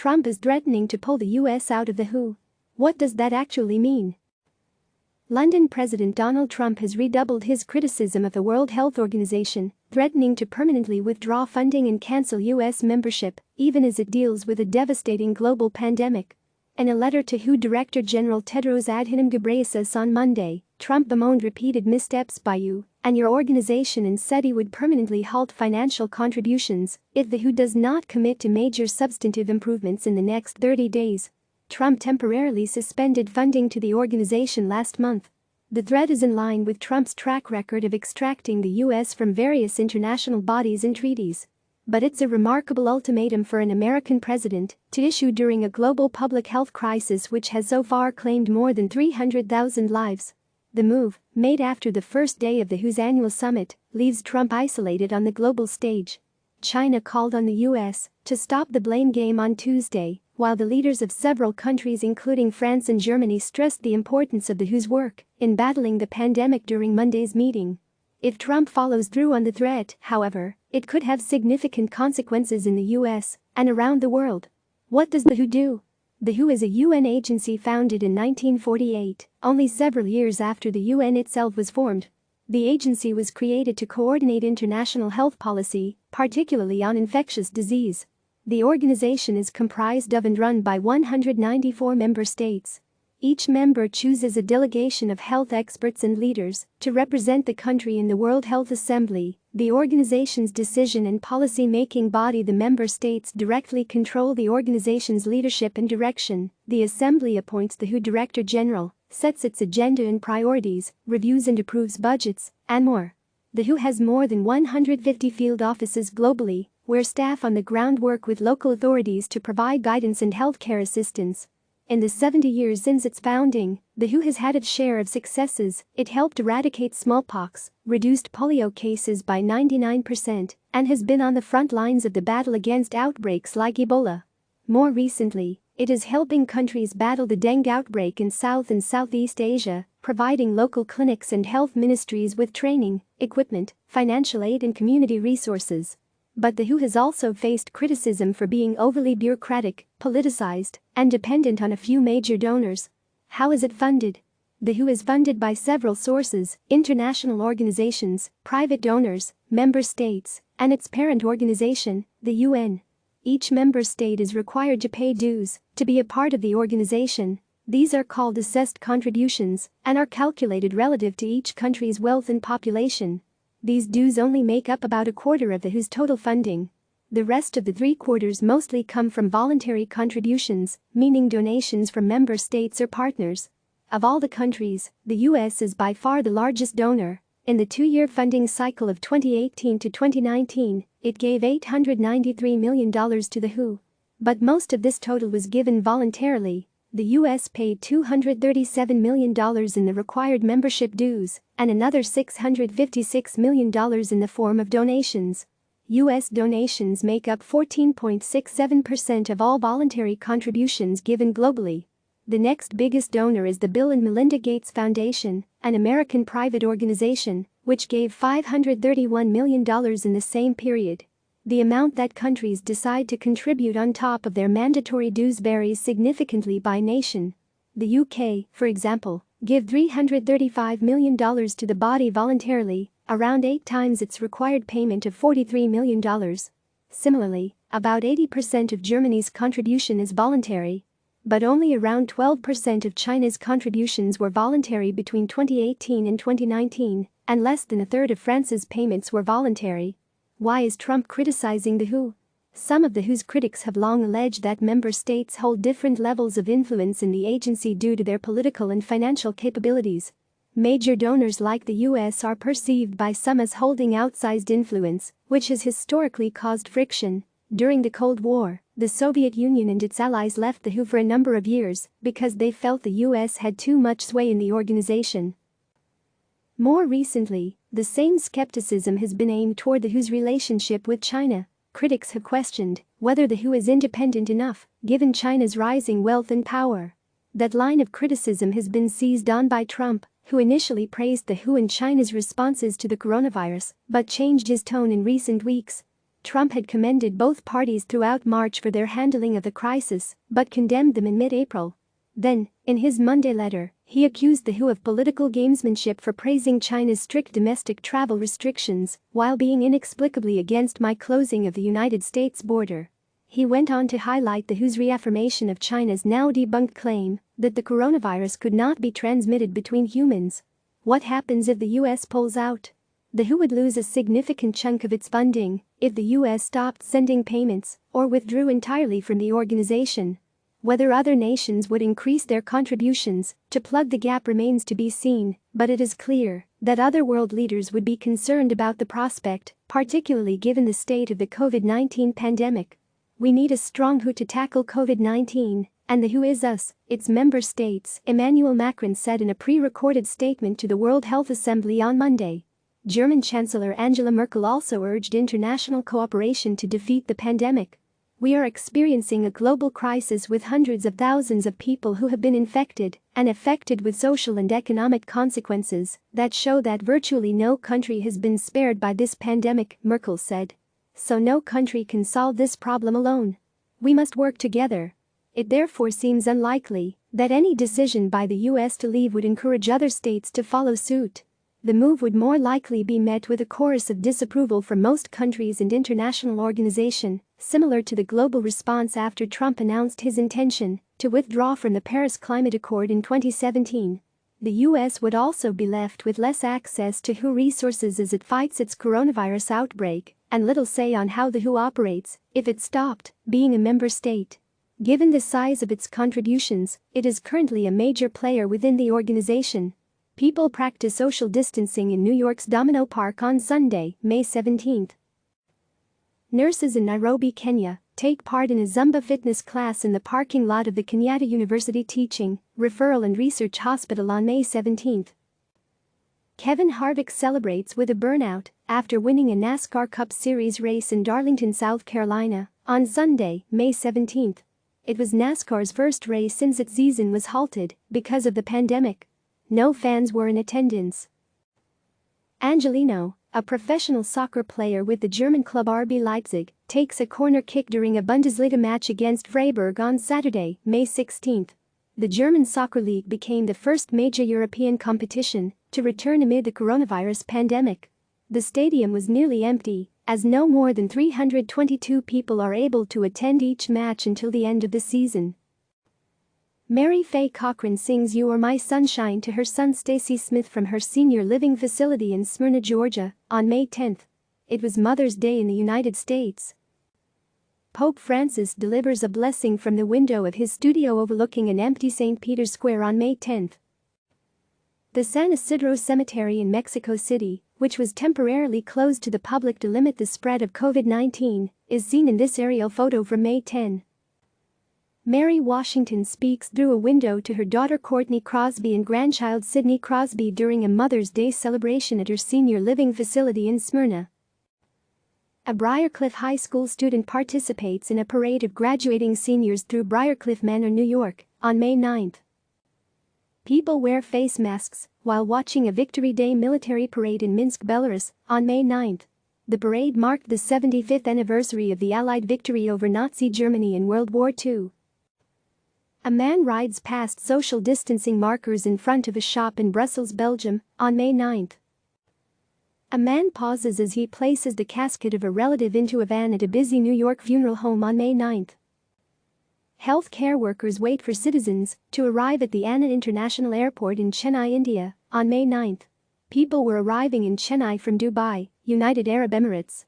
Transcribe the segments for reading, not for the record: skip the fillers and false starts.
Trump is threatening to pull the US out of the WHO. What does that actually mean? London President Donald Trump has redoubled his criticism of the World Health Organization, threatening to permanently withdraw funding and cancel US membership, even as it deals with a devastating global pandemic. In a letter to WHO Director General Tedros Adhanom Ghebreyesus on Monday, Trump bemoaned repeated missteps by you and your organization and said he would permanently halt financial contributions if the WHO does not commit to major substantive improvements in the next 30 days. Trump temporarily suspended funding to the organization last month. The threat is in line with Trump's track record of extracting the US from various international bodies and treaties. But it's a remarkable ultimatum for an American president to issue during a global public health crisis which has so far claimed more than 300,000 lives. The move, made after the first day of the WHO's annual summit, leaves Trump isolated on the global stage. China called on the US to stop the blame game on Tuesday, while the leaders of several countries including France and Germany stressed the importance of the WHO's work in battling the pandemic during Monday's meeting. If Trump follows through on the threat, however, it could have significant consequences in the US and around the world. What does the WHO do? The WHO is a UN agency founded in 1948, only several years after the UN itself was formed. The agency was created to coordinate international health policy, particularly on infectious disease. The organization is comprised of and run by 194 member states. Each member chooses a delegation of health experts and leaders to represent the country in the World Health Assembly, the organization's decision and policy-making body. The member states directly control the organization's leadership and direction. The Assembly appoints the WHO Director General, sets its agenda and priorities, reviews and approves budgets, and more. The WHO has more than 150 field offices globally, where staff on the ground work with local authorities to provide guidance and healthcare assistance. In the 70 years since its founding, the WHO has had its share of successes. It helped eradicate smallpox, reduced polio cases by 99%, and has been on the front lines of the battle against outbreaks like Ebola. More recently, it is helping countries battle the dengue outbreak in South and Southeast Asia, providing local clinics and health ministries with training, equipment, financial aid and community resources. But the WHO has also faced criticism for being overly bureaucratic, politicized, and dependent on a few major donors. How is it funded? The WHO is funded by several sources: international organizations, private donors, member states, and its parent organization, the UN. Each member state is required to pay dues to be a part of the organization. These are called assessed contributions and are calculated relative to each country's wealth and population. These dues only make up about a quarter of the WHO's total funding. The rest of the 3/4 mostly come from voluntary contributions, meaning donations from member states or partners. Of all the countries, the US is by far the largest donor. In the 2-year funding cycle of 2018 to 2019, it gave $893 million to the WHO. But most of this total was given voluntarily. The US paid $237 million in the required membership dues and another $656 million in the form of donations. US donations make up 14.67% of all voluntary contributions given globally. The next biggest donor is the Bill and Melinda Gates Foundation, an American private organization, which gave $531 million in the same period. The amount that countries decide to contribute on top of their mandatory dues varies significantly by nation. The UK, for example, give $335 million to the body voluntarily, around 8 times its required payment of $43 million. Similarly, about 80% of Germany's contribution is voluntary. But only around 12% of China's contributions were voluntary between 2018 and 2019, and less than a third of France's payments were voluntary. Why is Trump criticizing the WHO? Some of the WHO's critics have long alleged that member states hold different levels of influence in the agency due to their political and financial capabilities. Major donors like the US are perceived by some as holding outsized influence, which has historically caused friction. During the Cold War, the Soviet Union and its allies left the WHO for a number of years because they felt the US had too much sway in the organization. More recently, the same skepticism has been aimed toward the WHO's relationship with China. Critics have questioned whether the WHO is independent enough, given China's rising wealth and power. That line of criticism has been seized on by Trump, who initially praised the WHO and China's responses to the coronavirus, but changed his tone in recent weeks. Trump had commended both parties throughout March for their handling of the crisis, but condemned them in mid-April. Then, in his Monday letter, he accused the WHO of political gamesmanship for praising China's strict domestic travel restrictions while being inexplicably against my closing of the United States border. He went on to highlight the WHO's reaffirmation of China's now debunked claim that the coronavirus could not be transmitted between humans. What happens if the US pulls out? The WHO would lose a significant chunk of its funding if the US stopped sending payments or withdrew entirely from the organization. Whether other nations would increase their contributions to plug the gap remains to be seen, but it is clear that other world leaders would be concerned about the prospect, particularly given the state of the COVID-19 pandemic. We need a strong WHO to tackle COVID-19, and the WHO is us, its member states, Emmanuel Macron said in a pre-recorded statement to the World Health Assembly on Monday. German Chancellor Angela Merkel also urged international cooperation to defeat the pandemic. We are experiencing a global crisis with hundreds of thousands of people who have been infected and affected with social and economic consequences that show that virtually no country has been spared by this pandemic, Merkel said. So no country can solve this problem alone. We must work together. It therefore seems unlikely that any decision by the US to leave would encourage other states to follow suit. The move would more likely be met with a chorus of disapproval from most countries and international organizations, similar to the global response after Trump announced his intention to withdraw from the Paris Climate Accord in 2017. The US would also be left with less access to WHO resources as it fights its coronavirus outbreak, and little say on how the WHO operates if it stopped being a member state. Given the size of its contributions, it is currently a major player within the organization. People practice social distancing in New York's Domino Park on Sunday, May 17. Nurses in Nairobi, Kenya, take part in a Zumba fitness class in the parking lot of the Kenyatta University Teaching, Referral and Research Hospital on May 17. Kevin Harvick celebrates with a burnout after winning a NASCAR Cup Series race in Darlington, South Carolina, on Sunday, May 17. It was NASCAR's first race since its season was halted because of the pandemic. No fans were in attendance. Angelino, a professional soccer player with the German club RB Leipzig, takes a corner kick during a Bundesliga match against Freiburg on Saturday, May 16. The German Soccer League became the first major European competition to return amid the coronavirus pandemic. The stadium was nearly empty, as no more than 322 people are able to attend each match until the end of the season. Mary Faye Cochran sings You Are My Sunshine to her son Stacey Smith from her senior living facility in Smyrna, Georgia, on May 10. It was Mother's Day in the United States. Pope Francis delivers a blessing from the window of his studio overlooking an empty St. Peter's Square on May 10. The San Isidro Cemetery in Mexico City, which was temporarily closed to the public to limit the spread of COVID-19, is seen in this aerial photo from May 10. Mary Washington speaks through a window to her daughter Courtney Crosby and grandchild Sidney Crosby during a Mother's Day celebration at her senior living facility in Smyrna. A Briarcliff High School student participates in a parade of graduating seniors through Briarcliff Manor, New York, on May 9. People wear face masks while watching a Victory Day military parade in Minsk, Belarus, on May 9. The parade marked the 75th anniversary of the Allied victory over Nazi Germany in World War II. A man rides past social distancing markers in front of a shop in Brussels, Belgium, on May 9. A man pauses as he places the casket of a relative into a van at a busy New York funeral home on May 9. Health care workers wait for citizens to arrive at the Anna International Airport in Chennai, India, on May 9. People were arriving in Chennai from Dubai, United Arab Emirates.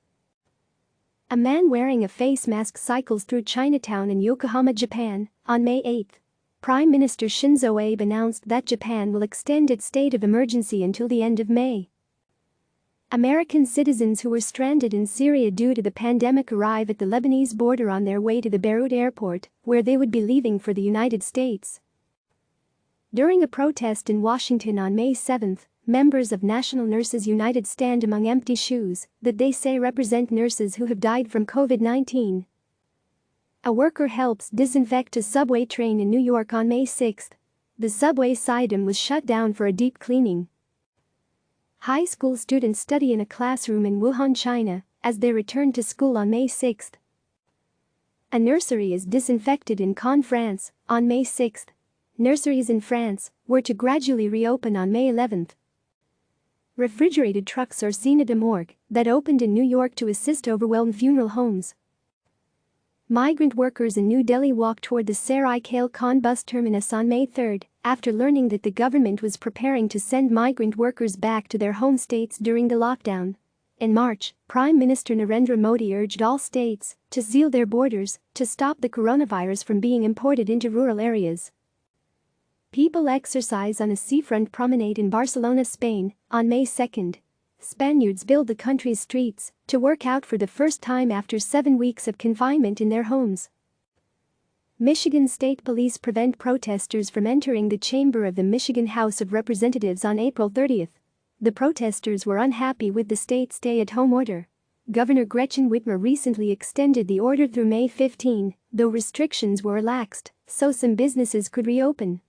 A man wearing a face mask cycles through Chinatown in Yokohama, Japan, on May 8. Prime Minister Shinzo Abe announced that Japan will extend its state of emergency until the end of May. American citizens who were stranded in Syria due to the pandemic arrive at the Lebanese border on their way to the Beirut airport, where they would be leaving for the United States. During a protest in Washington on May 7, members of National Nurses United stand among empty shoes that they say represent nurses who have died from COVID-19. A worker helps disinfect a subway train in New York on May 6. The subway system was shut down for a deep cleaning. High school students study in a classroom in Wuhan, China, as they return to school on May 6. A nursery is disinfected in Caen, France, on May 6. Nurseries in France were to gradually reopen on May 11. Refrigerated trucks are seen at a morgue that opened in New York to assist overwhelmed funeral homes. Migrant workers in New Delhi walked toward the Saraikale Khan bus terminus on May 3 after learning that the government was preparing to send migrant workers back to their home states during the lockdown. In March, Prime Minister Narendra Modi urged all states to seal their borders to stop the coronavirus from being imported into rural areas. People exercise on a seafront promenade in Barcelona, Spain, on May 2. Spaniards build the country's streets to work out for the first time after 7 weeks of confinement in their homes. Michigan State Police prevent protesters from entering the chamber of the Michigan House of Representatives on April 30. The protesters were unhappy with the state's stay-at-home order. Governor Gretchen Whitmer recently extended the order through May 15, though restrictions were relaxed, so some businesses could reopen.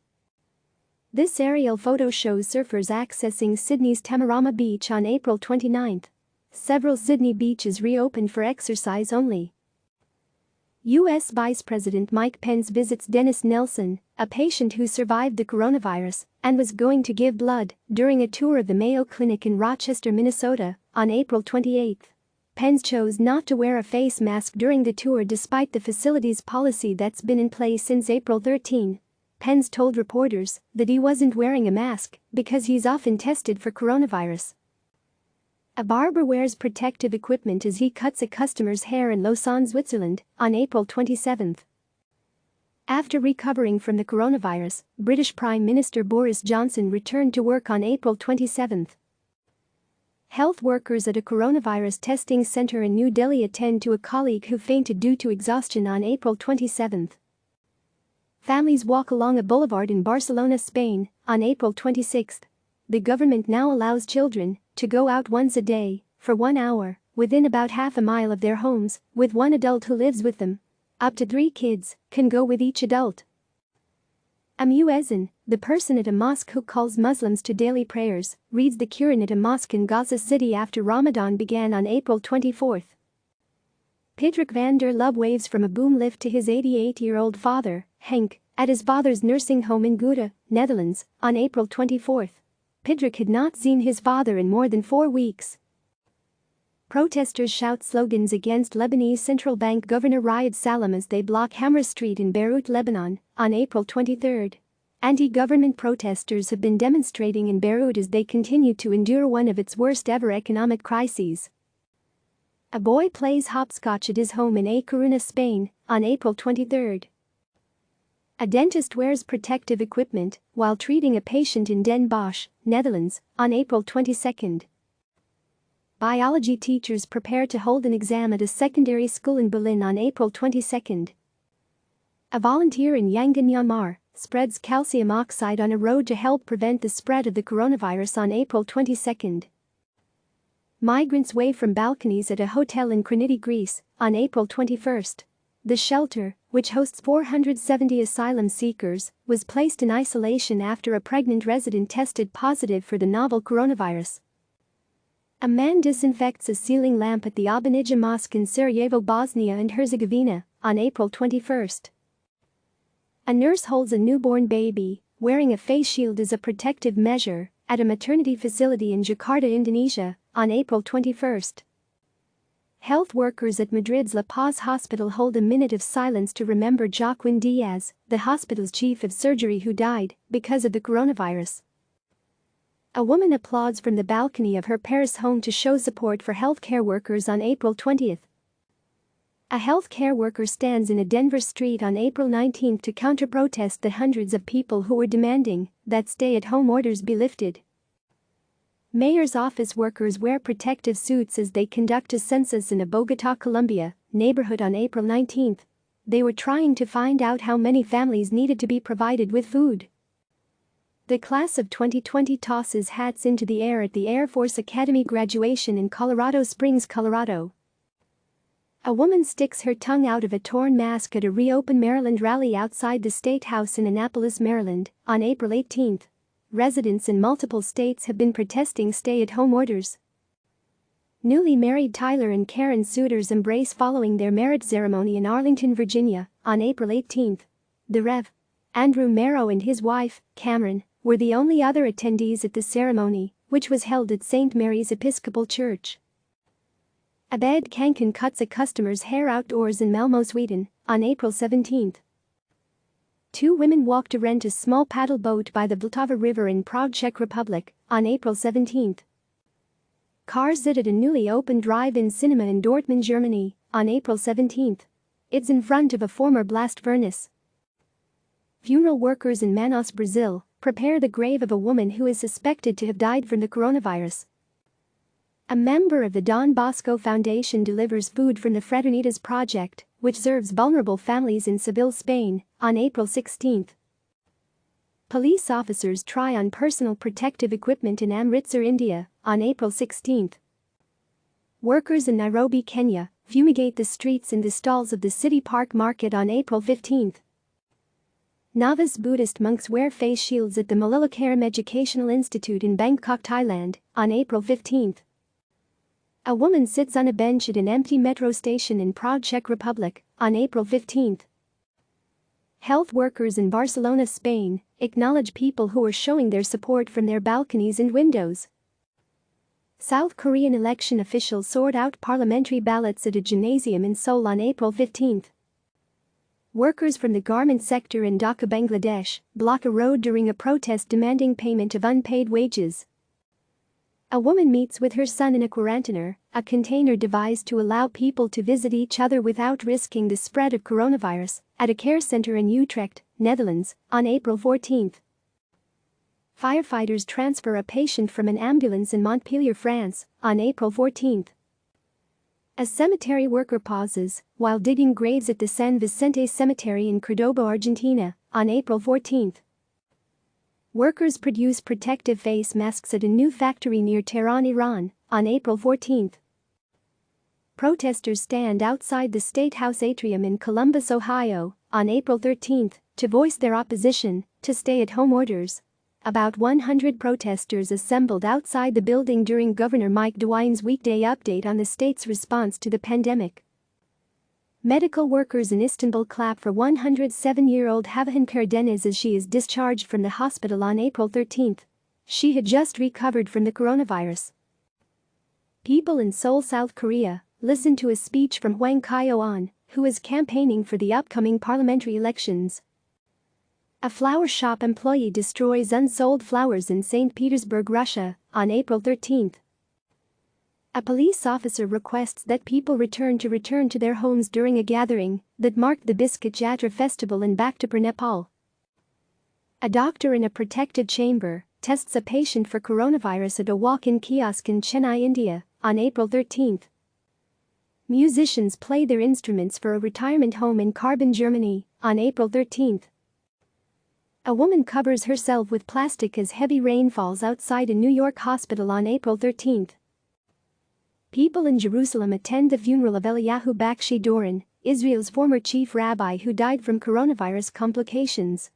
This aerial photo shows surfers accessing Sydney's Tamarama Beach on April 29. Several Sydney beaches reopened for exercise only. U.S. Vice President Mike Pence visits Dennis Nelson, a patient who survived the coronavirus and was going to give blood, during a tour of the Mayo Clinic in Rochester, Minnesota, on April 28. Pence chose not to wear a face mask during the tour despite the facility's policy that's been in place since April 13. Pence told reporters that he wasn't wearing a mask because he's often tested for coronavirus. A barber wears protective equipment as he cuts a customer's hair in Lausanne, Switzerland, on April 27. After recovering from the coronavirus, British Prime Minister Boris Johnson returned to work on April 27. Health workers at a coronavirus testing center in New Delhi attend to a colleague who fainted due to exhaustion on April 27. Families walk along a boulevard in Barcelona, Spain, on April 26. The government now allows children to go out once a day, for 1 hour, within about half a mile of their homes, with one adult who lives with them. Up to 3 kids can go with each adult. A muezzin, the person at a mosque who calls Muslims to daily prayers, reads the Quran at a mosque in Gaza City after Ramadan began on April 24. Patrick van der Lubbe waves from a boom lift to his 88-year-old father, Henk, at his father's nursing home in Gouda, Netherlands, on April 24. Patrick had not seen his father in more than 4 weeks. Protesters shout slogans against Lebanese Central Bank Governor Riyad Salam as they block Hamra Street in Beirut, Lebanon, on April 23. Anti-government protesters have been demonstrating in Beirut as they continue to endure one of its worst-ever economic crises. A boy plays hopscotch at his home in A Coruña, Spain, on April 23. A dentist wears protective equipment while treating a patient in Den Bosch, Netherlands, on April 22. Biology teachers prepare to hold an exam at a secondary school in Berlin on April 22. A volunteer in Yangon, Myanmar, spreads calcium oxide on a road to help prevent the spread of the coronavirus on April 22. Migrants wave from balconies at a hotel in Kranidi, Greece, on April 21. The shelter, which hosts 470 asylum seekers, was placed in isolation after a pregnant resident tested positive for the novel coronavirus. A man disinfects a ceiling lamp at the Abanija Mosque in Sarajevo, Bosnia and Herzegovina, on April 21. A nurse holds a newborn baby, wearing a face shield as a protective measure, at a maternity facility in Jakarta, Indonesia, on April 21. Health workers at Madrid's La Paz hospital hold a minute of silence to remember Joaquin Diaz, the hospital's chief of surgery who died because of the coronavirus. A woman applauds from the balcony of her Paris home to show support for healthcare workers on April 20. A healthcare worker stands in a Denver street on April 19 to counter-protest the hundreds of people who were demanding that stay-at-home orders be lifted. Mayor's office workers wear protective suits as they conduct a census in a Bogotá, Colombia, neighborhood on April 19. They were trying to find out how many families needed to be provided with food. The class of 2020 tosses hats into the air at the Air Force Academy graduation in Colorado Springs, Colorado. A woman sticks her tongue out of a torn mask at a Reopen Maryland rally outside the State House in Annapolis, Maryland, on April 18. Residents in multiple states have been protesting stay-at-home orders. Newly married Tyler and Karen Suitors embrace following their marriage ceremony in Arlington, Virginia, on April 18. The Rev. Andrew Merrow and his wife, Cameron, were the only other attendees at the ceremony, which was held at St. Mary's Episcopal Church. Abed Kankan cuts a customer's hair outdoors in Malmö, Sweden, on April 17. Two women walk to rent a small paddle boat by the Vltava River in Prague, Czech Republic, on April 17. Cars sit at a newly opened drive-in cinema in Dortmund, Germany, on April 17. It's in front of a former blast furnace. Funeral workers in Manaus, Brazil, prepare the grave of a woman who is suspected to have died from the coronavirus. A member of the Don Bosco Foundation delivers food from the Fraternitas Project, which serves vulnerable families in Seville, Spain, on April 16. Police officers try on personal protective equipment in Amritsar, India, on April 16. Workers in Nairobi, Kenya, fumigate the streets and the stalls of the City Park Market on April 15. Novice Buddhist monks wear face shields at the Malilakaram Educational Institute in Bangkok, Thailand, on April 15. A woman sits on a bench at an empty metro station in Prague, Czech Republic, on April 15. Health workers in Barcelona, Spain, acknowledge people who are showing their support from their balconies and windows. South Korean election officials sort out parliamentary ballots at a gymnasium in Seoul on April 15. Workers from the garment sector in Dhaka, Bangladesh, block a road during a protest demanding payment of unpaid wages. A woman meets with her son in a quarantainer, a container devised to allow people to visit each other without risking the spread of coronavirus, at a care center in Utrecht, Netherlands, on April 14. Firefighters transfer a patient from an ambulance in Montpellier, France, on April 14. A cemetery worker pauses while digging graves at the San Vicente Cemetery in Cordoba, Argentina, on April 14. Workers produce protective face masks at a new factory near Tehran, Iran, on April 14. Protesters stand outside the State House atrium in Columbus, Ohio, on April 13, to voice their opposition to stay-at-home orders. About 100 protesters assembled outside the building during Governor Mike DeWine's weekday update on the state's response to the pandemic. Medical workers in Istanbul clap for 107-year-old Havahan Karadeniz as she is discharged from the hospital on April 13. She had just recovered from the coronavirus. People in Seoul, South Korea, listen to a speech from Hwang Kyo-an, who is campaigning for the upcoming parliamentary elections. A flower shop employee destroys unsold flowers in St. Petersburg, Russia, on April 13. A police officer requests that people return to their homes during a gathering that marked the Biscuit Jatra festival in Bhaktapur, Nepal. A doctor in a protected chamber tests a patient for coronavirus at a walk-in kiosk in Chennai, India, on April 13. Musicians play their instruments for a retirement home in Carbon, Germany, on April 13. A woman covers herself with plastic as heavy rain falls outside a New York hospital on April 13. People in Jerusalem attend the funeral of Eliyahu Bakshi Doron, Israel's former chief rabbi who died from coronavirus complications.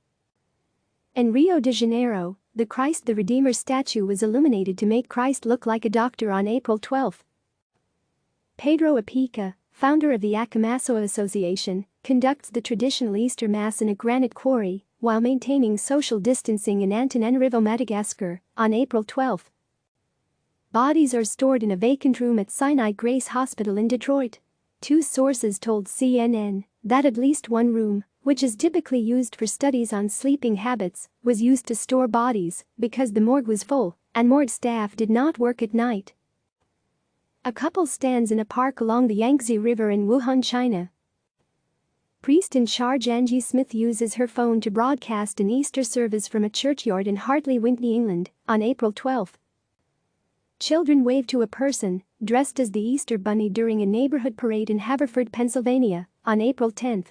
In Rio de Janeiro, the Christ the Redeemer statue was illuminated to make Christ look like a doctor on April 12. Pedro Apica, founder of the Akamaso Association, conducts the traditional Easter Mass in a granite quarry while maintaining social distancing in Antananarivo, Madagascar, on April 12. Bodies are stored in a vacant room at Sinai Grace Hospital in Detroit. Two sources told CNN that at least one room, which is typically used for studies on sleeping habits, was used to store bodies because the morgue was full and morgue staff did not work at night. A couple stands in a park along the Yangtze River in Wuhan, China. Priest in charge Angie Smith uses her phone to broadcast an Easter service from a churchyard in Hartley, Whitney, England, on April 12. Children wave to a person dressed as the Easter Bunny during a neighborhood parade in Haverford, Pennsylvania, on April 10.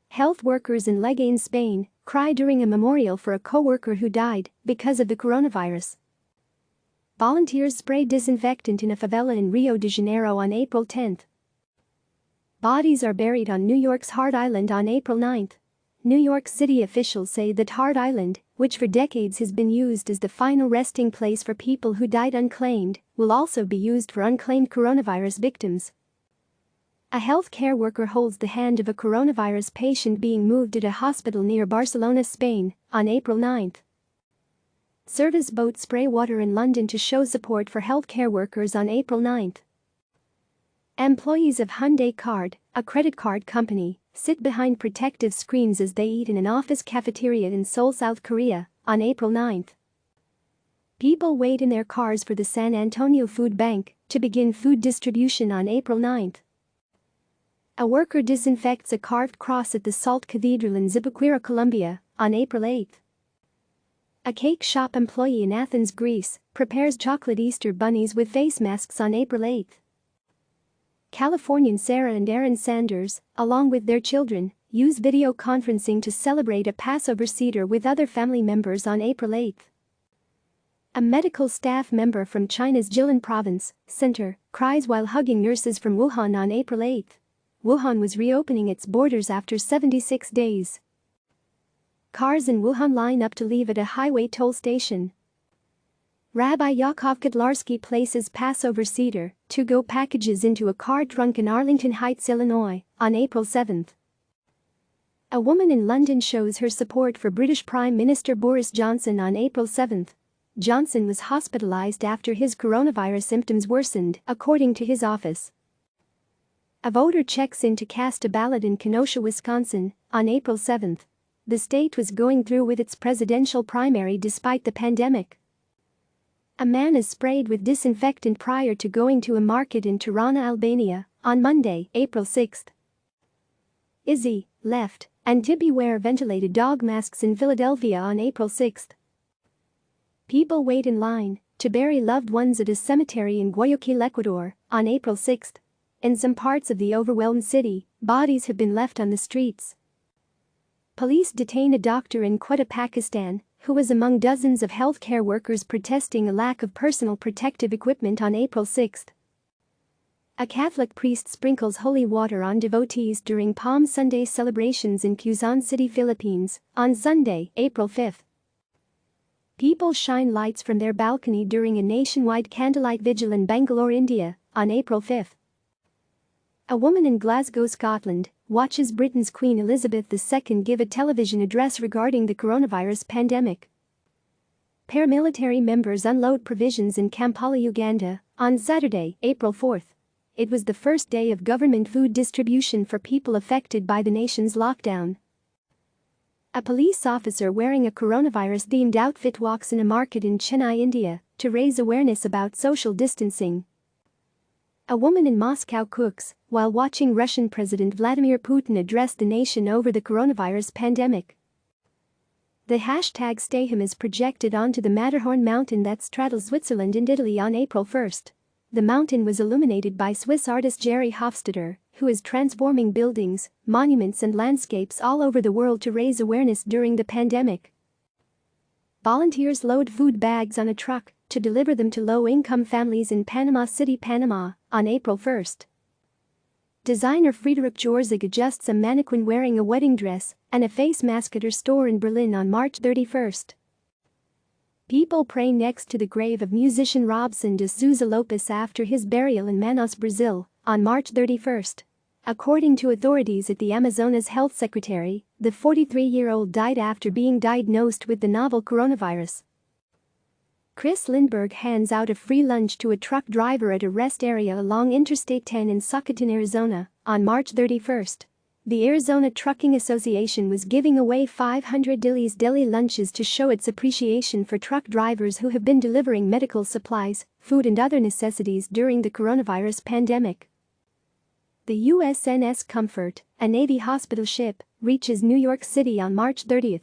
Health workers in Legain, Spain, cry during a memorial for a co-worker who died because of the coronavirus. Volunteers spray disinfectant in a favela in Rio de Janeiro on April 10. Bodies are buried on New York's Hart Island on April 9. New York City officials say that Hart Island, which for decades has been used as the final resting place for people who died unclaimed, will also be used for unclaimed coronavirus victims. A healthcare worker holds the hand of a coronavirus patient being moved at a hospital near Barcelona, Spain, on April 9. Service boats spray water in London to show support for healthcare workers on April 9. Employees of Hyundai Card, a credit card company, sit behind protective screens as they eat in an office cafeteria in Seoul, South Korea, on April 9. People wait in their cars for the San Antonio Food Bank to begin food distribution on April 9. A worker disinfects a carved cross at the Salt Cathedral in Zipaquirá, Colombia, on April 8. A cake shop employee in Athens, Greece, prepares chocolate Easter bunnies with face masks on April 8. Californian Sarah and Aaron Sanders, along with their children, use video conferencing to celebrate a Passover Seder with other family members on April 8. A medical staff member from China's Jilin Province Center cries while hugging nurses from Wuhan on April 8. Wuhan was reopening its borders after 76 days. Cars in Wuhan line up to leave at a highway toll station. Rabbi Yakov Kotlarsky places Passover Seder to-go packages into a car trunk in Arlington Heights, Illinois, on April 7. A woman in London shows her support for British Prime Minister Boris Johnson on April 7. Johnson was hospitalized after his coronavirus symptoms worsened, according to his office. A voter checks in to cast a ballot in Kenosha, Wisconsin, on April 7. The state was going through with its presidential primary despite the pandemic. A man is sprayed with disinfectant prior to going to a market in Tirana, Albania, on Monday, April 6. Izzy, left, and Tibby wear ventilated dog masks in Philadelphia on April 6. People wait in line to bury loved ones at a cemetery in Guayaquil, Ecuador, on April 6. In some parts of the overwhelmed city, bodies have been left on the streets. Police detain a doctor in Quetta, Pakistan, who was among dozens of healthcare workers protesting a lack of personal protective equipment on April 6. A Catholic priest sprinkles holy water on devotees during Palm Sunday celebrations in Quezon City, Philippines, on Sunday, April 5. People shine lights from their balcony during a nationwide candlelight vigil in Bangalore, India, on April 5. A woman in Glasgow, Scotland, watches Britain's Queen Elizabeth II give a television address regarding the coronavirus pandemic. Paramilitary members unload provisions in Kampala, Uganda, on Saturday, April 4. It was the first day of government food distribution for people affected by the nation's lockdown. A police officer wearing a coronavirus-themed outfit walks in a market in Chennai, India, to raise awareness about social distancing. A woman in Moscow cooks while watching Russian President Vladimir Putin address the nation over the coronavirus pandemic. The hashtag #StayHome is projected onto the Matterhorn mountain that straddles Switzerland and Italy on April 1. The mountain was illuminated by Swiss artist Jerry Hofstadter, who is transforming buildings, monuments and landscapes all over the world to raise awareness during the pandemic. Volunteers load food bags on a truck to deliver them to low-income families in Panama City, Panama, on April 1. Designer Friederich Jorzig adjusts a mannequin wearing a wedding dress and a face mask at her store in Berlin on March 31. People pray next to the grave of musician Robson de Souza Lopes after his burial in Manaus, Brazil, on March 31. According to authorities at the Amazonas Health Secretary, the 43-year-old died after being diagnosed with the novel coronavirus. Chris Lindbergh hands out a free lunch to a truck driver at a rest area along Interstate 10 in Socoton, Arizona, on March 31. The Arizona Trucking Association was giving away 500 Dilly's Deli lunches to show its appreciation for truck drivers who have been delivering medical supplies, food and other necessities during the coronavirus pandemic. The USNS Comfort, a Navy hospital ship, reaches New York City on March 30.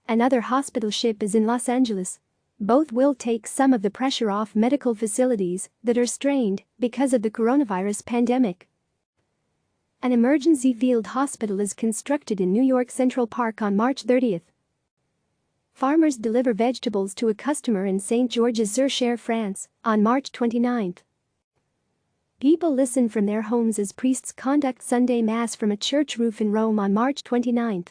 Another hospital ship is in Los Angeles. Both will take some of the pressure off medical facilities that are strained because of the coronavirus pandemic. An emergency field hospital is constructed in New York Central Park on March 30. Farmers deliver vegetables to a customer in St. Georges-sur-Cher, France, on March 29. People listen from their homes as priests conduct Sunday Mass from a church roof in Rome on March 29.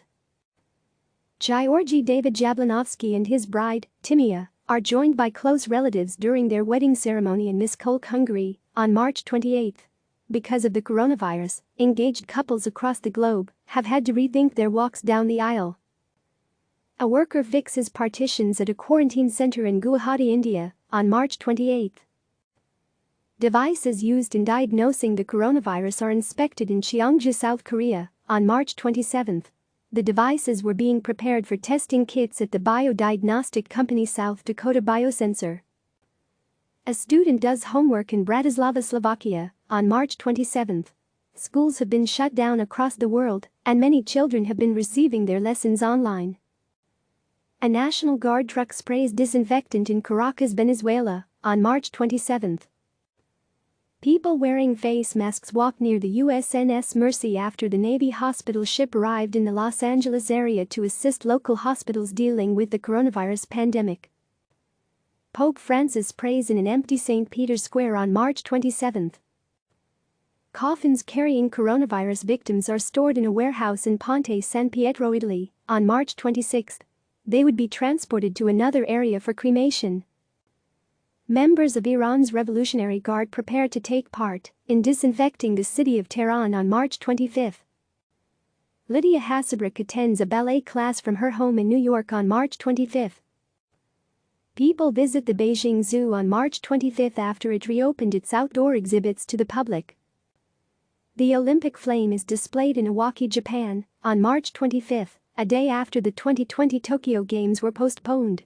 Georgy David Jablanovsky and his bride, Timea, are joined by close relatives during their wedding ceremony in Miskolc, Hungary, on March 28. Because of the coronavirus, engaged couples across the globe have had to rethink their walks down the aisle. A worker fixes partitions at a quarantine center in Guwahati, India, on March 28. Devices used in diagnosing the coronavirus are inspected in Cheongju, South Korea, on March 27. The devices were being prepared for testing kits at the biodiagnostic company South Dakota Biosensor. A student does homework in Bratislava, Slovakia, on March 27. Schools have been shut down across the world, and many children have been receiving their lessons online. A National Guard truck sprays disinfectant in Caracas, Venezuela, on March 27. People wearing face masks walked near the USNS Mercy after the Navy hospital ship arrived in the Los Angeles area to assist local hospitals dealing with the coronavirus pandemic. Pope Francis prays in an empty St. Peter's Square on March 27. Coffins carrying coronavirus victims are stored in a warehouse in Ponte San Pietro, Italy, on March 26. They would be transported to another area for cremation. Members of Iran's Revolutionary Guard prepare to take part in disinfecting the city of Tehran on March 25. Lydia Hasselbrick attends a ballet class from her home in New York on March 25. People visit the Beijing Zoo on March 25 after it reopened its outdoor exhibits to the public. The Olympic flame is displayed in Iwaki, Japan, on March 25, a day after the 2020 Tokyo Games were postponed.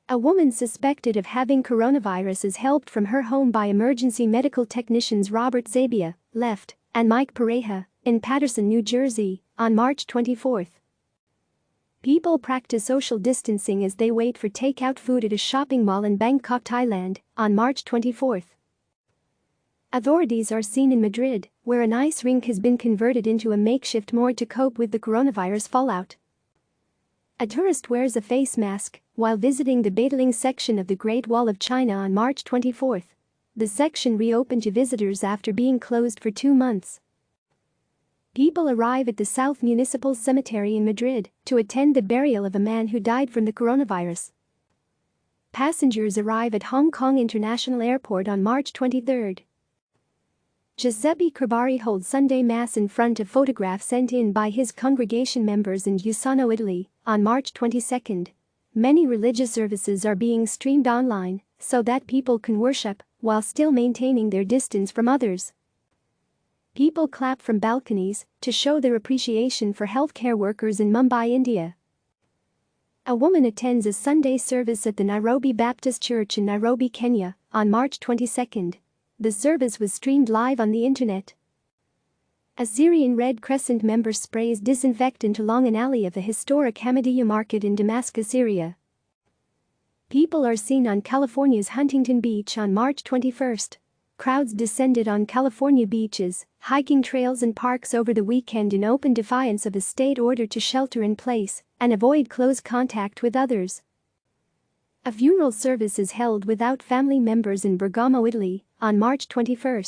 A woman suspected of having coronavirus is helped from her home by emergency medical technicians Robert Zabia, left, and Mike Pareja, in Paterson, New Jersey, on March 24. People practice social distancing as they wait for takeout food at a shopping mall in Bangkok, Thailand, on March 24. Authorities are seen in Madrid, where an ice rink has been converted into a makeshift morgue to cope with the coronavirus fallout. A tourist wears a face mask while visiting the Beideling section of the Great Wall of China on March 24. The section reopened to visitors after being closed for 2 months. People arrive at the South Municipal Cemetery in Madrid to attend the burial of a man who died from the coronavirus. Passengers arrive at Hong Kong International Airport on March 23. Giuseppe Carbari holds Sunday Mass in front of photographs sent in by his congregation members in Usano, Italy, on March 22. Many religious services are being streamed online so that people can worship while still maintaining their distance from others. People clap from balconies to show their appreciation for healthcare workers in Mumbai, India. A woman attends a Sunday service at the Nairobi Baptist Church in Nairobi, Kenya, on March 22. The service was streamed live on the internet. A Syrian Red Crescent member sprays disinfectant along an alley of the historic Hamadiyya market in Damascus, Syria. People are seen on California's Huntington Beach on March 21. Crowds descended on California beaches, hiking trails and parks over the weekend in open defiance of a state order to shelter in place and avoid close contact with others. A funeral service is held without family members in Bergamo, Italy, on March 21.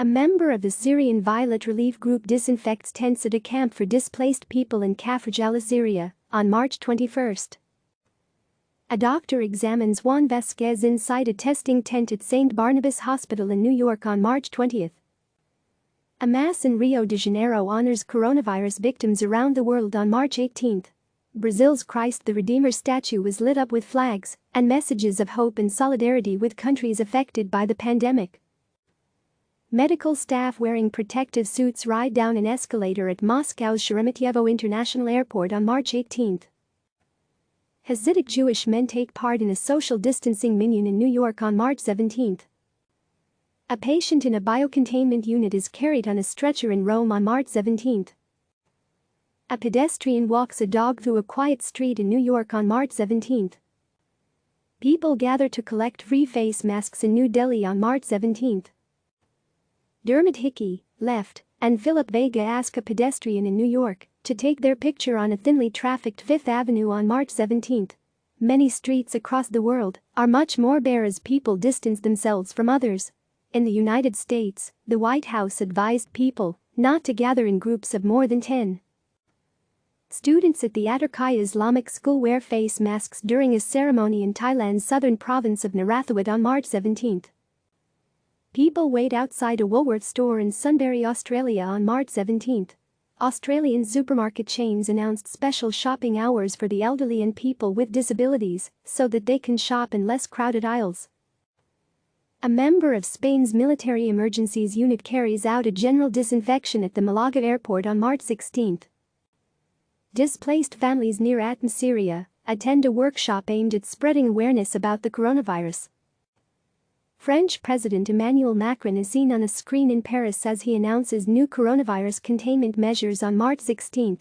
A member of the Syrian Violet Relief Group disinfects tents at a camp for displaced people in Kafr, Syria, on March 21. A doctor examines Juan Vasquez inside a testing tent at St. Barnabas Hospital in New York on March 20. A mass in Rio de Janeiro honors coronavirus victims around the world on March 18. Brazil's Christ the Redeemer statue was lit up with flags and messages of hope and solidarity with countries affected by the pandemic. Medical staff wearing protective suits ride down an escalator at Moscow's Sheremetyevo International Airport on March 18. Hasidic Jewish men take part in a social distancing minyan in New York on March 17. A patient in a biocontainment unit is carried on a stretcher in Rome on March 17. A pedestrian walks a dog through a quiet street in New York on March 17. People gather to collect free face masks in New Delhi on March 17. Dermot Hickey, left, and Philip Vega ask a pedestrian in New York to take their picture on a thinly trafficked Fifth Avenue on March 17. Many streets across the world are much more bare as people distance themselves from others. In the United States, the White House advised people not to gather in groups of more than 10. Students at the Atarkai Islamic School wear face masks during a ceremony in Thailand's southern province of Narathiwat on March 17. People wait outside a Woolworths store in Sunbury, Australia on March 17. Australian supermarket chains announced special shopping hours for the elderly and people with disabilities so that they can shop in less crowded aisles. A member of Spain's military emergencies unit carries out a general disinfection at the Malaga airport on March 16. Displaced families near Athens, Syria, attend a workshop aimed at spreading awareness about the coronavirus. French President Emmanuel Macron is seen on a screen in Paris as he announces new coronavirus containment measures on March 16.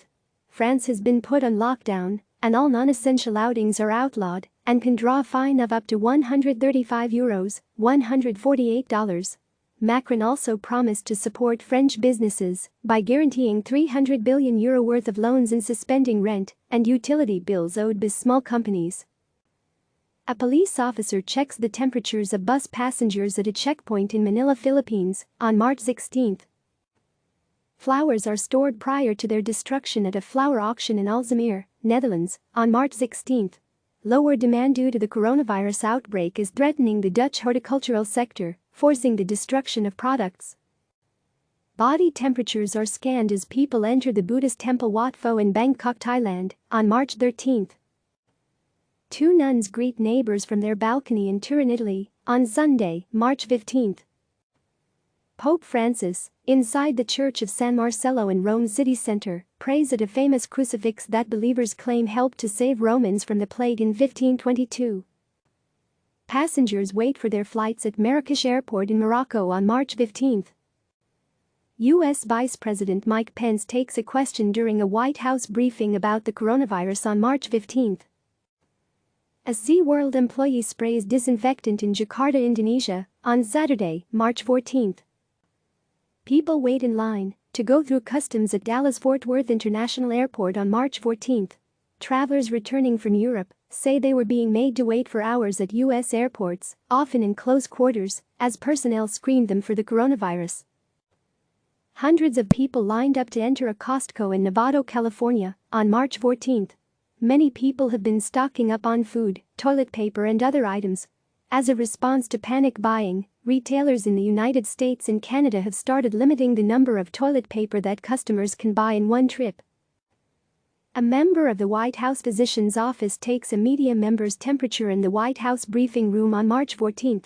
France has been put on lockdown, and all non-essential outings are outlawed and can draw a fine of up to €135, $148. Macron also promised to support French businesses by guaranteeing €300 billion worth of loans and suspending rent and utility bills owed by small companies. A police officer checks the temperatures of bus passengers at a checkpoint in Manila, Philippines, on March 16. Flowers are stored prior to their destruction at a flower auction in Alzamir, Netherlands, on March 16. Lower demand due to the coronavirus outbreak is threatening the Dutch horticultural sector, forcing the destruction of products. Body temperatures are scanned as people enter the Buddhist temple Wat Pho in Bangkok, Thailand, on March 13. Two nuns greet neighbors from their balcony in Turin, Italy, on Sunday, March 15. Pope Francis, inside the Church of San Marcello in Rome's city center, prays at a famous crucifix that believers claim helped to save Romans from the plague in 1522. Passengers wait for their flights at Marrakesh Airport in Morocco on March 15. U.S. Vice President Mike Pence takes a question during a White House briefing about the coronavirus on March 15. A SeaWorld employee sprays disinfectant in Jakarta, Indonesia, on Saturday, March 14. People wait in line to go through customs at Dallas-Fort Worth International Airport on March 14. Travelers returning from Europe say they were being made to wait for hours at U.S. airports, often in close quarters, as personnel screened them for the coronavirus. Hundreds of people lined up to enter a Costco in Novato, California, on March 14. Many people have been stocking up on food, toilet paper and other items. As a response to panic buying, retailers in the United States and Canada have started limiting the number of toilet paper that customers can buy in one trip. A member of the White House physician's office takes a media member's temperature in the White House briefing room on March 14.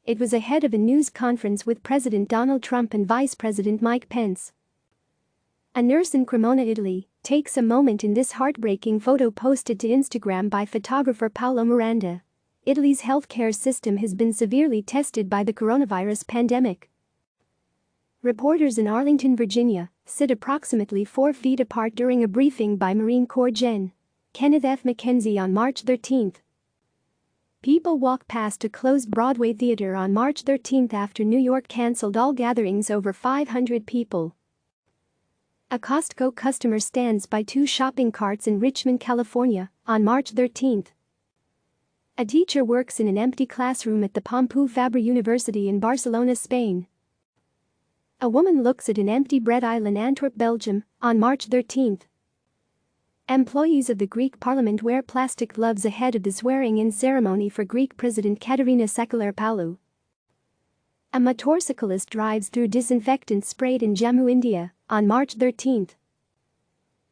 It was ahead of a news conference with President Donald Trump and Vice President Mike Pence. A nurse in Cremona, Italy, takes a moment in this heartbreaking photo posted to Instagram by photographer Paolo Miranda. Italy's healthcare system has been severely tested by the coronavirus pandemic. Reporters in Arlington, Virginia, sit approximately 4 feet apart during a briefing by Marine Corps Gen. Kenneth F. McKenzie on March 13. People walk past a closed Broadway theater on March 13 after New York canceled all gatherings over 500 people. A Costco customer stands by 2 shopping carts in Richmond, California, on March 13. A teacher works in an empty classroom at the Pompeu Fabra University in Barcelona, Spain. A woman looks at an empty bread aisle in Antwerp, Belgium, on March 13. Employees of the Greek parliament wear plastic gloves ahead of the swearing-in ceremony for Greek President Katerina Sakellaropoulou. A motorcyclist drives through disinfectant sprayed in Jammu, India, on March 13.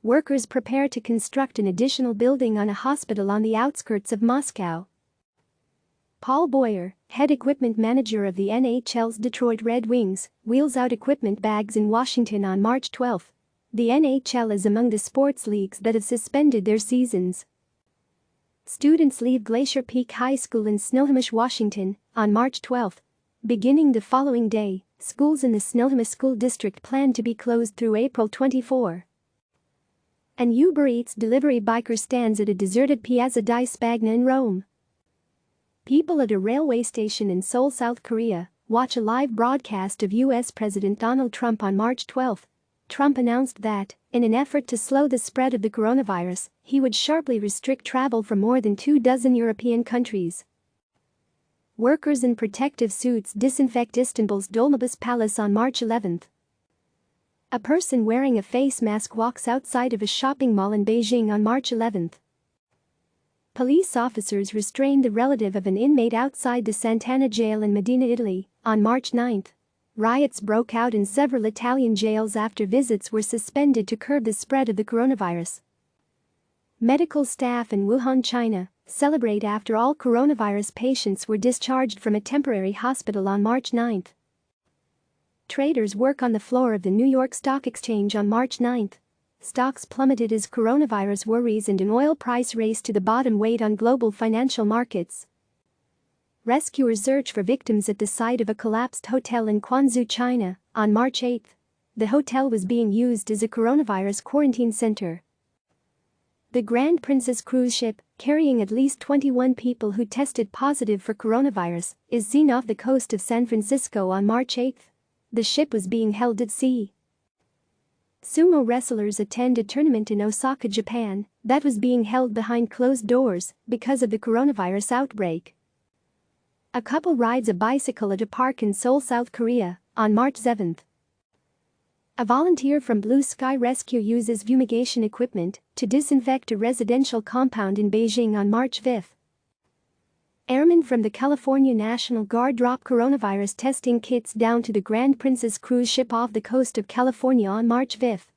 Workers prepare to construct an additional building on a hospital on the outskirts of Moscow. Paul Boyer, head equipment manager of the NHL's Detroit Red Wings, wheels out equipment bags in Washington on March 12. The NHL is among the sports leagues that have suspended their seasons. Students leave Glacier Peak High School in Snohomish, Washington, on March 12. Beginning the following day, schools in the Snohomish School District plan to be closed through April 24. An Uber Eats delivery biker stands at a deserted Piazza di Spagna in Rome. People at a railway station in Seoul, South Korea, watch a live broadcast of U.S. President Donald Trump on March 12. Trump announced that, in an effort to slow the spread of the coronavirus, he would sharply restrict travel from more than 24 European countries. Workers in protective suits disinfect Istanbul's Dolmabahce Palace on March 11. A person wearing a face mask walks outside of a shopping mall in Beijing on March 11. Police officers restrained the relative of an inmate outside the Sant'Anna jail in Medina, Italy, on March 9. Riots broke out in several Italian jails after visits were suspended to curb the spread of the coronavirus. Medical staff in Wuhan, China, celebrate after all coronavirus patients were discharged from a temporary hospital on March 9. Traders work on the floor of the New York Stock Exchange on March 9. Stocks plummeted as coronavirus worries and an oil price race to the bottom weighed on global financial markets. Rescuers search for victims at the site of a collapsed hotel in Quanzhou, China, on March 8. The hotel was being used as a coronavirus quarantine center. The Grand Princess cruise ship, carrying at least 21 people who tested positive for coronavirus, is seen off the coast of San Francisco on March 8. The ship was being held at sea. Sumo wrestlers attend a tournament in Osaka, Japan, that was being held behind closed doors because of the coronavirus outbreak. A couple rides a bicycle at a park in Seoul, South Korea, on March 7. A volunteer from Blue Sky Rescue uses fumigation equipment to disinfect a residential compound in Beijing on March 5. Airmen from the California National Guard drop coronavirus testing kits down to the Grand Princess cruise ship off the coast of California on March 5.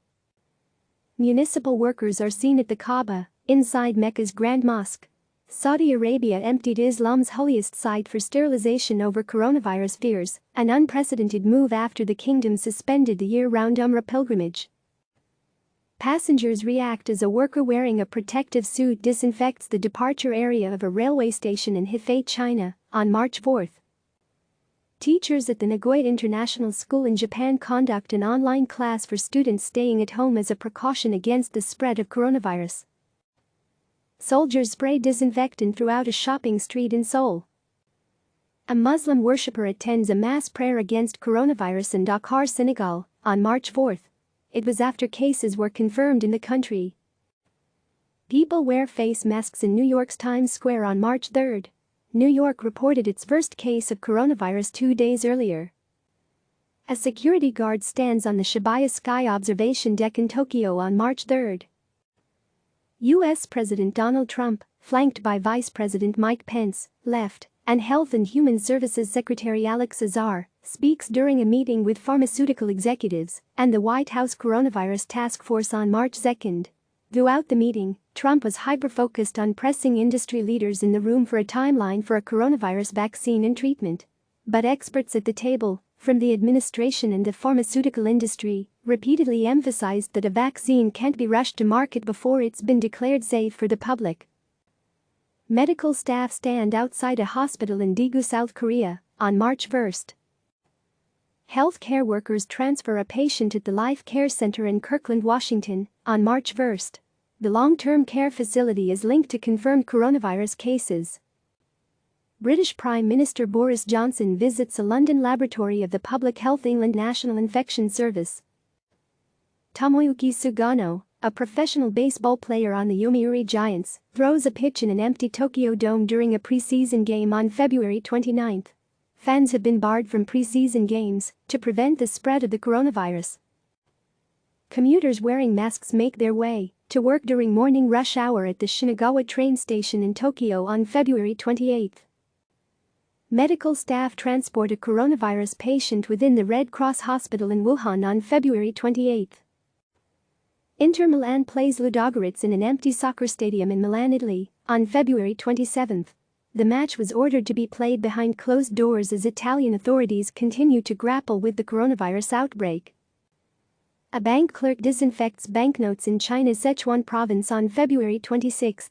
Municipal workers are seen at the Kaaba, inside Mecca's Grand Mosque. Saudi Arabia emptied Islam's holiest site for sterilization over coronavirus fears, an unprecedented move after the kingdom suspended the year-round Umrah pilgrimage. Passengers react as a worker wearing a protective suit disinfects the departure area of a railway station in Hefei, China, on March 4. Teachers at the Nagoya International School in Japan conduct an online class for students staying at home as a precaution against the spread of coronavirus. Soldiers spray disinfectant throughout a shopping street in Seoul. A Muslim worshipper attends a mass prayer against coronavirus in Dakar, Senegal, on March 4. It was after cases were confirmed in the country. People wear face masks in New York's Times Square on March 3. New York reported its first case of coronavirus 2 days earlier. A security guard stands on the Shibuya Sky observation deck in Tokyo on March 3. U.S. President Donald Trump, flanked by Vice President Mike Pence, left, and Health and Human Services Secretary Alex Azar, speaks during a meeting with pharmaceutical executives and the White House Coronavirus Task Force on March 2. Throughout the meeting, Trump was hyper-focused on pressing industry leaders in the room for a timeline for a coronavirus vaccine and treatment. But experts at the table, from the administration and the pharmaceutical industry, repeatedly emphasized that a vaccine can't be rushed to market before it's been declared safe for the public. Medical staff stand outside a hospital in Daegu, South Korea, on March 1. Healthcare workers transfer a patient at the Life Care Center in Kirkland, Washington, on March 1. The long-term care facility is linked to confirmed coronavirus cases. British Prime Minister Boris Johnson visits a London laboratory of the Public Health England National Infection Service. Tomoyuki Sugano, a professional baseball player on the Yomiuri Giants, throws a pitch in an empty Tokyo Dome during a preseason game on February 29. Fans have been barred from preseason games to prevent the spread of the coronavirus. Commuters wearing masks make their way to work during morning rush hour at the Shinagawa train station in Tokyo on February 28. Medical staff transport a coronavirus patient within the Red Cross Hospital in Wuhan on February 28. Inter Milan plays Ludogorets in an empty soccer stadium in Milan, Italy, on February 27. The match was ordered to be played behind closed doors as Italian authorities continue to grapple with the coronavirus outbreak. A bank clerk disinfects banknotes in China's Sichuan province on February 26.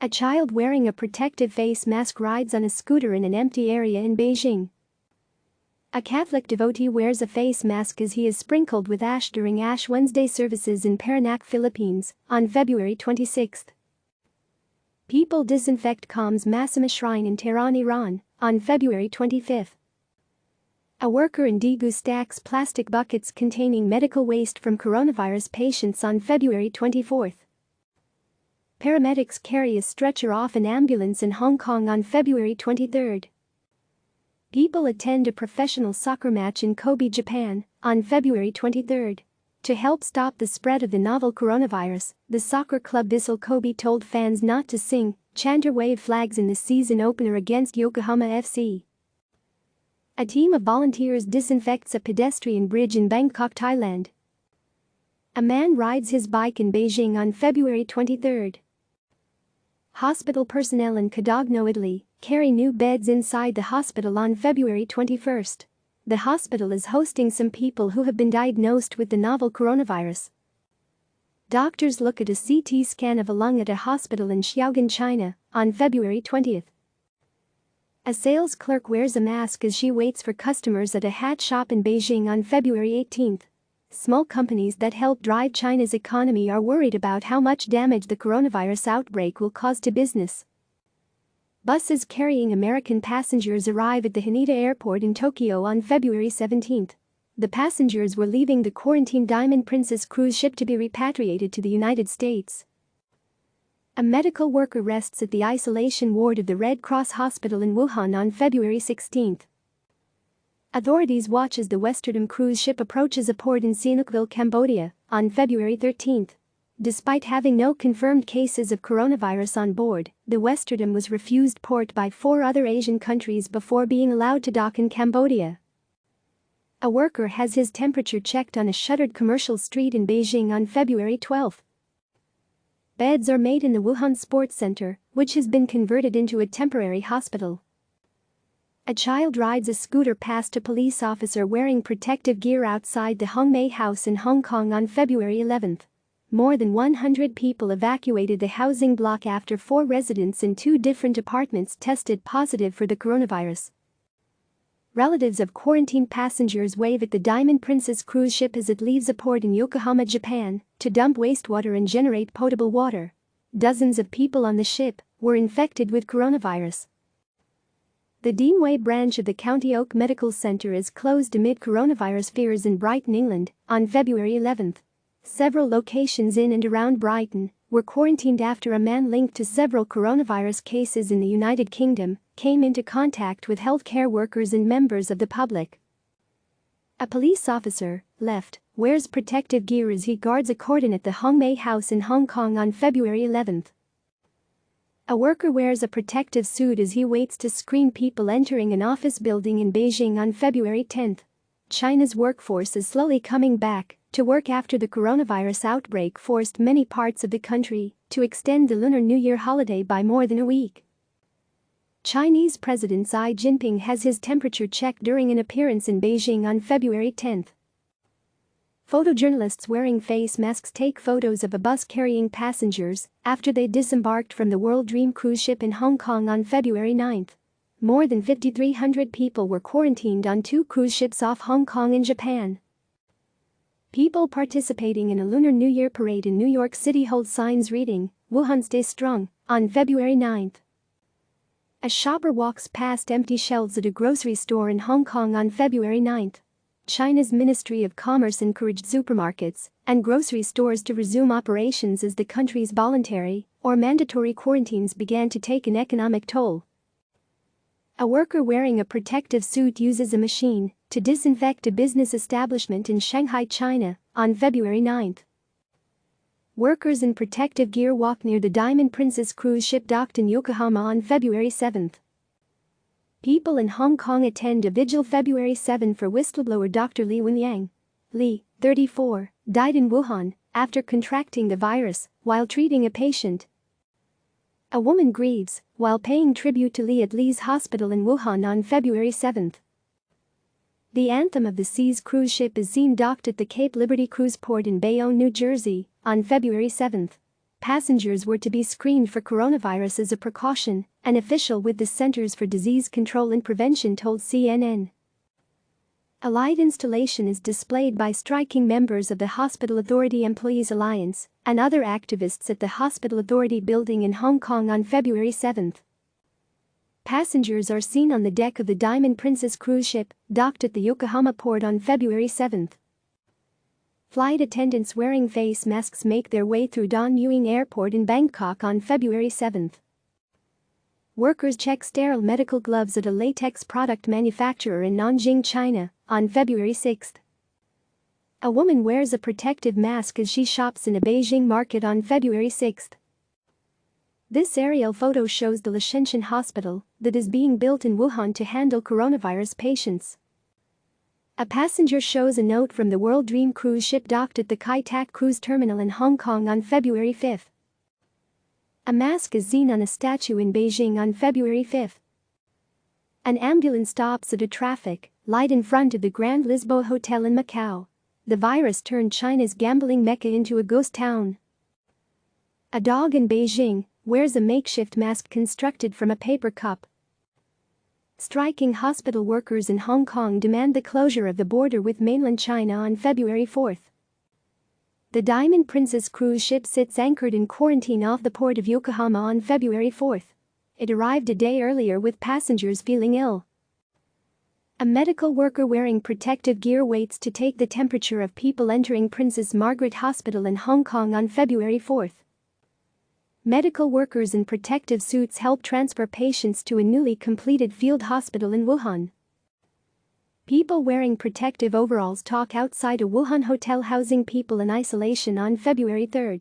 A child wearing a protective face mask rides on a scooter in an empty area in Beijing. A Catholic devotee wears a face mask as he is sprinkled with ash during Ash Wednesday services in Parañaque, Philippines, on February 26. People disinfect Qam's Massima Shrine in Tehran, Iran, on February 25. A worker in Daegu stacks plastic buckets containing medical waste from coronavirus patients on February 24. Paramedics carry a stretcher off an ambulance in Hong Kong on February 23. People attend a professional soccer match in Kobe, Japan, on February 23. To help stop the spread of the novel coronavirus, the soccer club Vissel Kobe told fans not to sing, chant or wave flags in the season opener against Yokohama FC. A team of volunteers disinfects a pedestrian bridge in Bangkok, Thailand. A man rides his bike in Beijing on February 23. Hospital personnel in Codogno, Italy, carry new beds inside the hospital on February 21. The hospital is hosting some people who have been diagnosed with the novel coronavirus. Doctors look at a CT scan of a lung at a hospital in Xiaogan, China, on February 20. A sales clerk wears a mask as she waits for customers at a hat shop in Beijing on February 18. Small companies that help drive China's economy are worried about how much damage the coronavirus outbreak will cause to business. Buses carrying American passengers arrive at the Haneda Airport in Tokyo on February 17. The passengers were leaving the quarantined Diamond Princess cruise ship to be repatriated to the United States. A medical worker rests at the isolation ward of the Red Cross Hospital in Wuhan on February 16. Authorities watch as the Westerdam cruise ship approaches a port in Sihanoukville, Cambodia, on February 13. Despite having no confirmed cases of coronavirus on board, the Westerdam was refused port by 4 other Asian countries before being allowed to dock in Cambodia. A worker has his temperature checked on a shuttered commercial street in Beijing on February 12. Beds are made in the Wuhan Sports Center, which has been converted into a temporary hospital. A child rides a scooter past a police officer wearing protective gear outside the Hongmei House in Hong Kong on February 11. More than 100 people evacuated the housing block after 4 residents in 2 different apartments tested positive for the coronavirus. Relatives of quarantined passengers wave at the Diamond Princess cruise ship as it leaves a port in Yokohama, Japan, to dump wastewater and generate potable water. Dozens of people on the ship were infected with coronavirus. The Deanway branch of the County Oak Medical Center is closed amid coronavirus fears in Brighton, England, on February 11. Several locations in and around Brighton were quarantined after a man linked to several coronavirus cases in the United Kingdom came into contact with healthcare workers and members of the public. A police officer, left, wears protective gear as he guards a cordon at the Hongmei House in Hong Kong on February 11. A worker wears a protective suit as he waits to screen people entering an office building in Beijing on February 10. China's workforce is slowly coming back to work after the coronavirus outbreak forced many parts of the country to extend the Lunar New Year holiday by more than a week. Chinese President Xi Jinping has his temperature checked during an appearance in Beijing on February 10. Photojournalists wearing face masks take photos of a bus carrying passengers after they disembarked from the World Dream cruise ship in Hong Kong on February 9. More than 5,300 people were quarantined on 2 cruise ships off Hong Kong and Japan. People participating in a Lunar New Year parade in New York City hold signs reading, "Wuhan Stay Strong," on February 9. A shopper walks past empty shelves at a grocery store in Hong Kong on February 9. China's Ministry of Commerce encouraged supermarkets and grocery stores to resume operations as the country's voluntary or mandatory quarantines began to take an economic toll. A worker wearing a protective suit uses a machine to disinfect a business establishment in Shanghai, China, on February 9. Workers in protective gear walk near the Diamond Princess cruise ship docked in Yokohama on February 7. People in Hong Kong attend a vigil February 7 for whistleblower Dr. Li Wenyang. Li, 34, died in Wuhan after contracting the virus while treating a patient. A woman grieves while paying tribute to Li at Li's hospital in Wuhan on February 7. The Anthem of the Seas cruise ship is seen docked at the Cape Liberty cruise port in Bayonne, New Jersey, on February 7. Passengers were to be screened for coronavirus as a precaution, an official with the Centers for Disease Control and Prevention told CNN. A light installation is displayed by striking members of the Hospital Authority Employees Alliance and other activists at the Hospital Authority building in Hong Kong on February 7. Passengers are seen on the deck of the Diamond Princess cruise ship, docked at the Yokohama port on February 7. Flight attendants wearing face masks make their way through Don Mueang Airport in Bangkok on February 7. Workers check sterile medical gloves at a latex product manufacturer in Nanjing, China, on February 6. A woman wears a protective mask as she shops in a Beijing market on February 6. This aerial photo shows the Liangshan hospital that is being built in Wuhan to handle coronavirus patients. A passenger shows a note from the World Dream cruise ship docked at the Kai Tak cruise terminal in Hong Kong on February 5. A mask is seen on a statue in Beijing on February 5. An ambulance stops at a traffic light in front of the Grand Lisboa Hotel in Macau. The virus turned China's gambling mecca into a ghost town. A dog in Beijing wears a makeshift mask constructed from a paper cup. Striking hospital workers in Hong Kong demand the closure of the border with mainland China on February 4. The Diamond Princess cruise ship sits anchored in quarantine off the port of Yokohama on February 4. It arrived a day earlier with passengers feeling ill. A medical worker wearing protective gear waits to take the temperature of people entering Princess Margaret Hospital in Hong Kong on February 4. Medical workers in protective suits help transfer patients to a newly completed field hospital in Wuhan. People wearing protective overalls talk outside a Wuhan hotel housing people in isolation on February 3.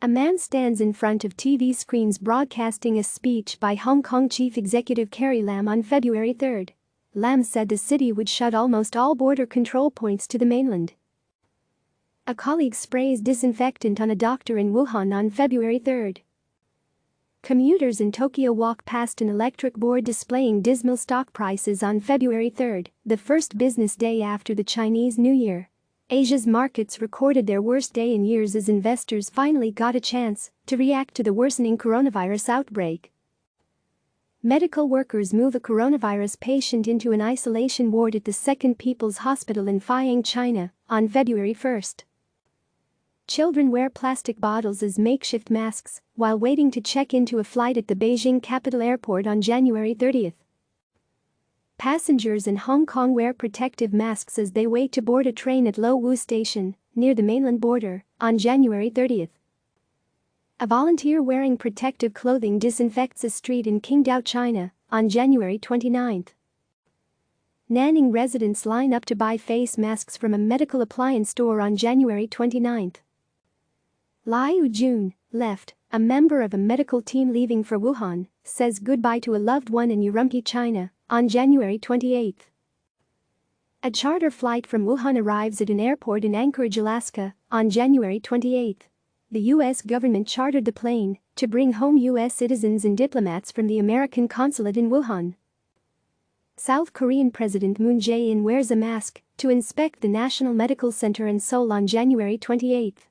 A man stands in front of TV screens broadcasting a speech by Hong Kong Chief Executive Carrie Lam on February 3. Lam said the city would shut almost all border control points to the mainland. A colleague sprays disinfectant on a doctor in Wuhan on February 3. Commuters in Tokyo walk past an electric board displaying dismal stock prices on February 3, the first business day after the Chinese New Year. Asia's markets recorded their worst day in years as investors finally got a chance to react to the worsening coronavirus outbreak. Medical workers move a coronavirus patient into an isolation ward at the Second People's Hospital in Fuyang, China, on February 1. Children wear plastic bottles as makeshift masks while waiting to check into a flight at the Beijing Capital Airport on January 30. Passengers in Hong Kong wear protective masks as they wait to board a train at Lo Wu Station, near the mainland border, on January 30. A volunteer wearing protective clothing disinfects a street in Qingdao, China, on January 29. Nanning residents line up to buy face masks from a medical appliance store on January 29. Liu Jun, left, a member of a medical team leaving for Wuhan, says goodbye to a loved one in Urumqi, China, on January 28. A charter flight from Wuhan arrives at an airport in Anchorage, Alaska, on January 28. The U.S. government chartered the plane to bring home U.S. citizens and diplomats from the American consulate in Wuhan. South Korean President Moon Jae-in wears a mask to inspect the National Medical Center in Seoul on January 28.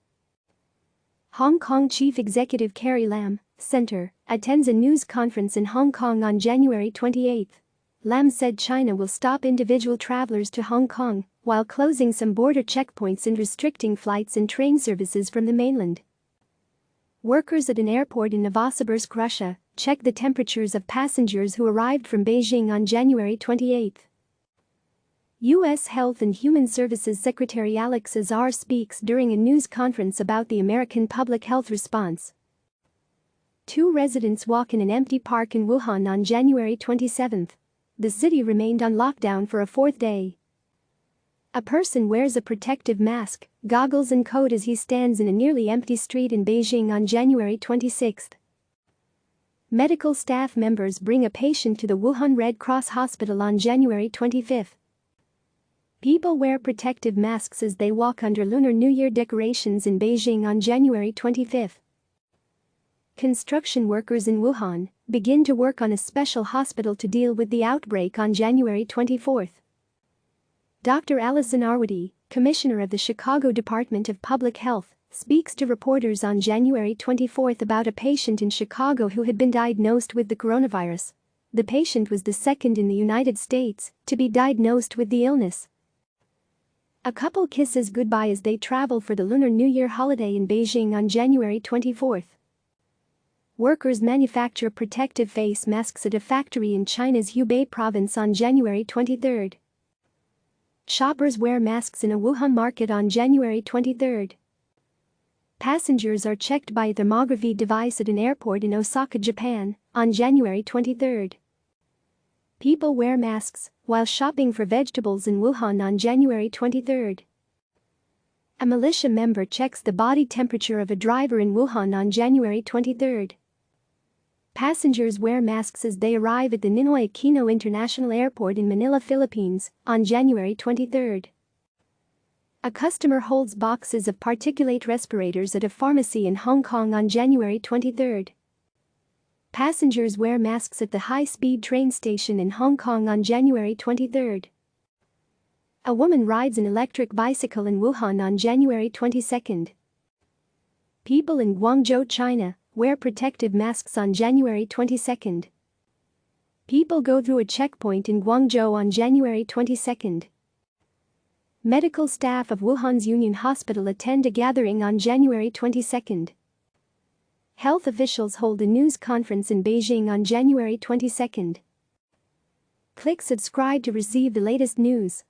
Hong Kong Chief Executive Carrie Lam, Center, attends a news conference in Hong Kong on January 28. Lam said China will stop individual travelers to Hong Kong while closing some border checkpoints and restricting flights and train services from the mainland. Workers at an airport in Novosibirsk, Russia, check the temperatures of passengers who arrived from Beijing on January 28. U.S. Health and Human Services Secretary Alex Azar speaks during a news conference about the American public health response. Two residents walk in an empty park in Wuhan on January 27. The city remained on lockdown for a fourth day. A person wears a protective mask, goggles and coat as he stands in a nearly empty street in Beijing on January 26. Medical staff members bring a patient to the Wuhan Red Cross Hospital on January 25. People wear protective masks as they walk under Lunar New Year decorations in Beijing on January 25. Construction workers in Wuhan begin to work on a special hospital to deal with the outbreak on January 24. Dr. Alison Arwady, Commissioner of the Chicago Department of Public Health, speaks to reporters on January 24 about a patient in Chicago who had been diagnosed with the coronavirus. The patient was the second in the United States to be diagnosed with the illness. A couple kisses goodbye as they travel for the Lunar New Year holiday in Beijing on January 24. Workers manufacture protective face masks at a factory in China's Hubei province on January 23. Shoppers wear masks in a Wuhan market on January 23. Passengers are checked by a thermography device at an airport in Osaka, Japan, on January 23. People wear masks while shopping for vegetables in Wuhan on January 23. A militia member checks the body temperature of a driver in Wuhan on January 23. Passengers wear masks as they arrive at the Ninoy Aquino International Airport in Manila, Philippines, on January 23. A customer holds boxes of particulate respirators at a pharmacy in Hong Kong on January 23. Passengers wear masks at the high-speed train station in Hong Kong on January 23. A woman rides an electric bicycle in Wuhan on January 22. People in Guangzhou, China, wear protective masks on January 22. People go through a checkpoint in Guangzhou on January 22. Medical staff of Wuhan's Union Hospital attend a gathering on January 22. Health officials hold a news conference in Beijing on January 22. Click subscribe to receive the latest news.